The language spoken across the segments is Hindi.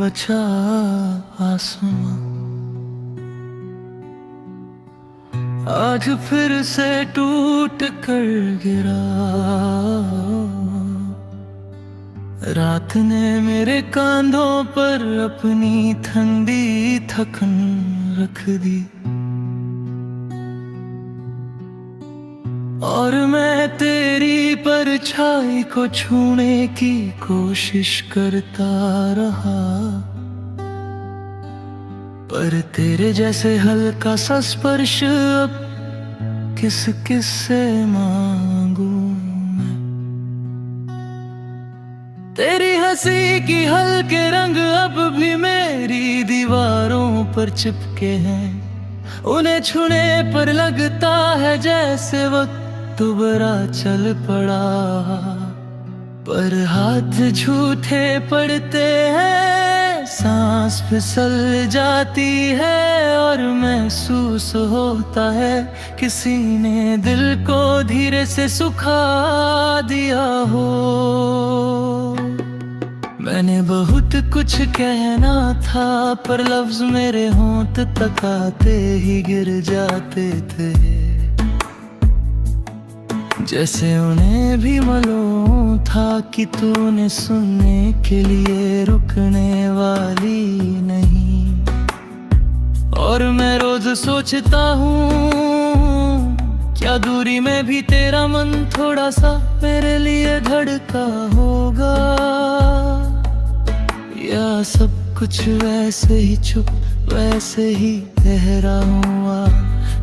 बचा आसमां। आज फिर से टूट कर गिरा, रात ने मेरे कांधों पर अपनी ठंडी थकन रख दी। और मैं तेरी परछाई को छूने की कोशिश करता रहा, पर तेरे जैसे हल्का सा स्पर्श अब किस किस से मांगू मैं। तेरी हंसी की हल्के रंग अब भी मेरी दीवारों पर चिपके हैं, उन्हें छूने पर लगता है जैसे वक्त दोबारा चल पड़ा। पर हाथ झूठे पड़ते हैं, सांस फिसल जाती है और महसूस होता है किसी ने दिल को धीरे से सुखा दिया हो। मैंने बहुत कुछ कहना था, पर लफ्ज मेरे होंठ तक आते ही गिर जाते थे, जैसे उन्हें भी मालूम था कि तूने सुनने के लिए रुकने वाली नहीं। और मैं रोज सोचता हूँ, क्या दूरी में भी तेरा मन थोड़ा सा मेरे लिए धड़का होगा, या सब कुछ वैसे ही चुप वैसे ही गहरा हुआ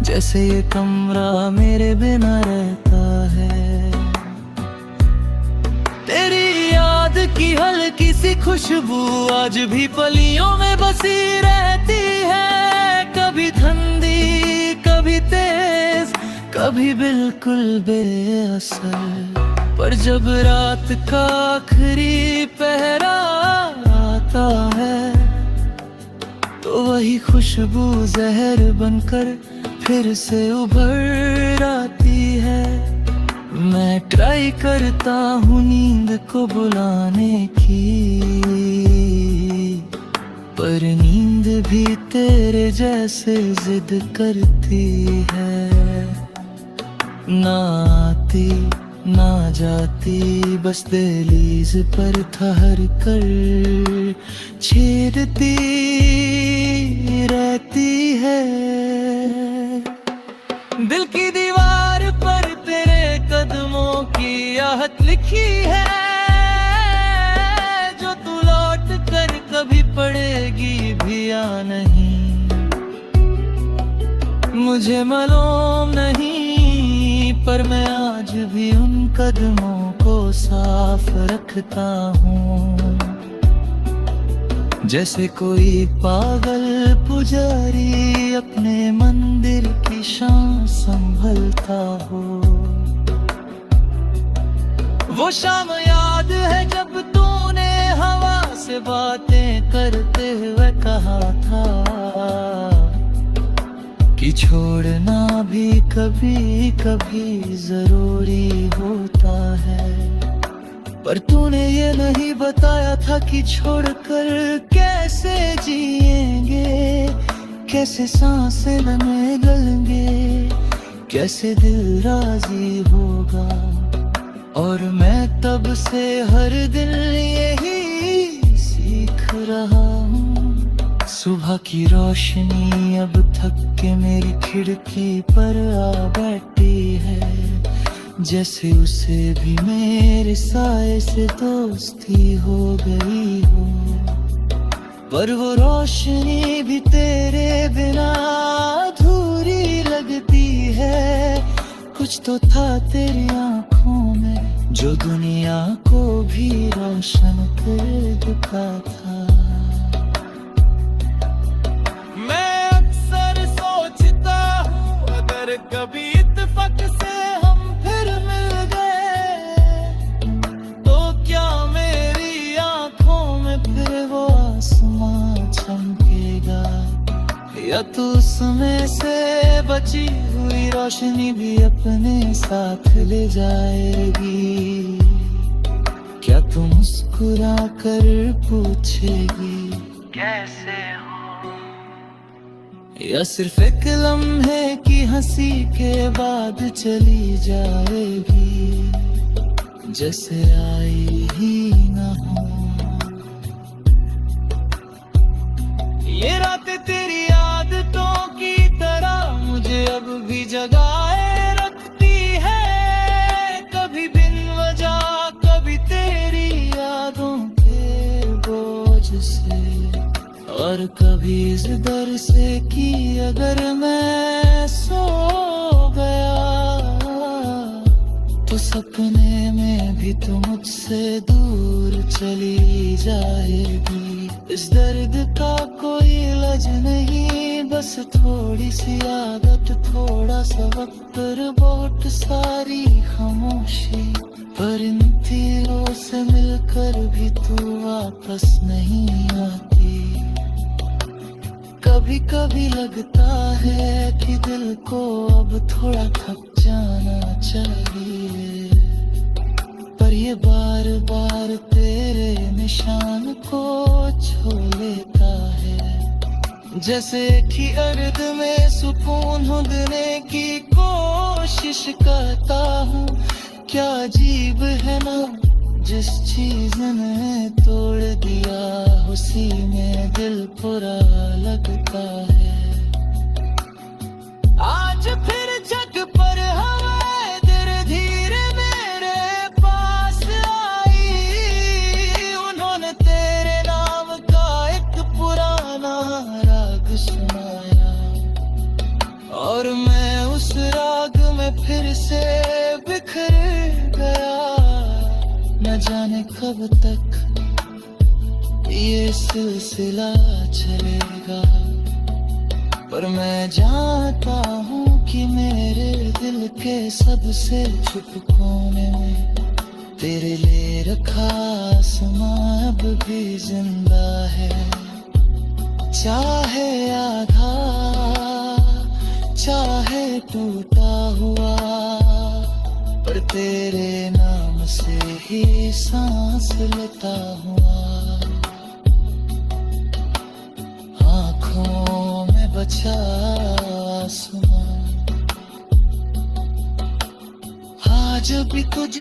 जैसे ये कमरा मेरे बिना रहता है। तेरी याद की हल्की सी खुशबू आज भी पलियों में बसी रहती है, कभी ठंडी कभी तेज कभी बिल्कुल बेअसर। पर जब रात का आखिरी पहरा आता है, तो वही खुशबू जहर बनकर फिर से उभर आती है। मैं ट्राई करता हूँ नींद को बुलाने की, पर नींद भी तेरे जैसे जिद करती है, ना आती ना जाती, बस दहलीज पर ठहर कर छेड़ती रहती है। दिल की दीवार पर तेरे कदमों की आहट लिखी है, जो तू लौट कर कभी पड़ेगी भी या नहीं, मुझे मालूम नहीं। पर मैं आज भी उन कदमों को साफ रखता हूँ, जैसे कोई पागल पुजारी अपने मंदिर की शान संभलता हो। वो शाम याद है जब तूने हवा से बातें करते हुए कहा था कि छोड़ना भी कभी कभी जरूरी होता है। पर तूने ये नहीं बताया था कि छोड़कर कैसे जिएंगे, कैसे सांसें लगेंगे, कैसे दिल राजी होगा। और मैं तब से हर दिन यही सीख रहा हूँ। सुबह की रोशनी अब थक के मेरी खिड़की पर आ बैठी है, जैसे उसे भी मेरे साए से दोस्ती हो गई हो। पर वो रोशनी भी तेरे बिना अधूरी लगती है, कुछ तो था तेरी आंखों में जो दुनिया को भी रोशन कर देता था। मैं अक्सर सोचता हूँ, अगर कभी इत्तेफाक से हम फिर मिल गए, तो क्या मेरी आंखों में फिर वो आसमां चमकेगा, या तो उसमें से बची हुई रोशनी भी अपने साथ ले जाएगी। क्या तू मुस्कुरा कर पूछेगी कैसे हो, या सिर्फ एक लम्हे की हंसी के बाद चली जाएगी, जैसे आई ही ना हो। ये रातें तेरी आदतों की तरह मुझे अब भी जगाए रखती है, कभी बिन वजह, कभी तेरी यादों के बोझ से, और कभी इस डर से कि अगर मैं सो गया तो सपने में भी तू मुझसे दूर चली जाएगी। इस दर्द का कोई इलाज नहीं, बस थोड़ी सी आदत, थोड़ा सा वक्त और बहुत सारी खामोशी, पर इन तीरों से मिलकर भी तू वापस नहीं आती। कभी कभी लगता है कि दिल को अब थोड़ा थक जाना चाहिए, पर ये बार बार तेरे निशान को छू लेता है। जैसे कि अर्द में सुकून ढूंढने की कोशिश करता हूँ, क्या अजीब है ना, जिस चीज ने तोड़ दिया उसी में दिल बुरा लगता है। आज फिर जग पर हवाएं धीरे धीरे मेरे पास आई, उन्होंने तेरे नाम का एक पुराना राग सुनाया, और मैं उस राग में फिर से बिखर गया। न जाने कब तक ये सिलसिला चलेगा, पर मैं जानता हूँ कि मेरे दिल के सबसे छुप कोने में तेरे लिए रखा आसमां अब भी जिंदा है। चाहे आधा, चाहे टूटा हुआ, पर तेरे नाम से ही सांस लेता हुआ। आँखों में बचा आसमां, आज भी तुझ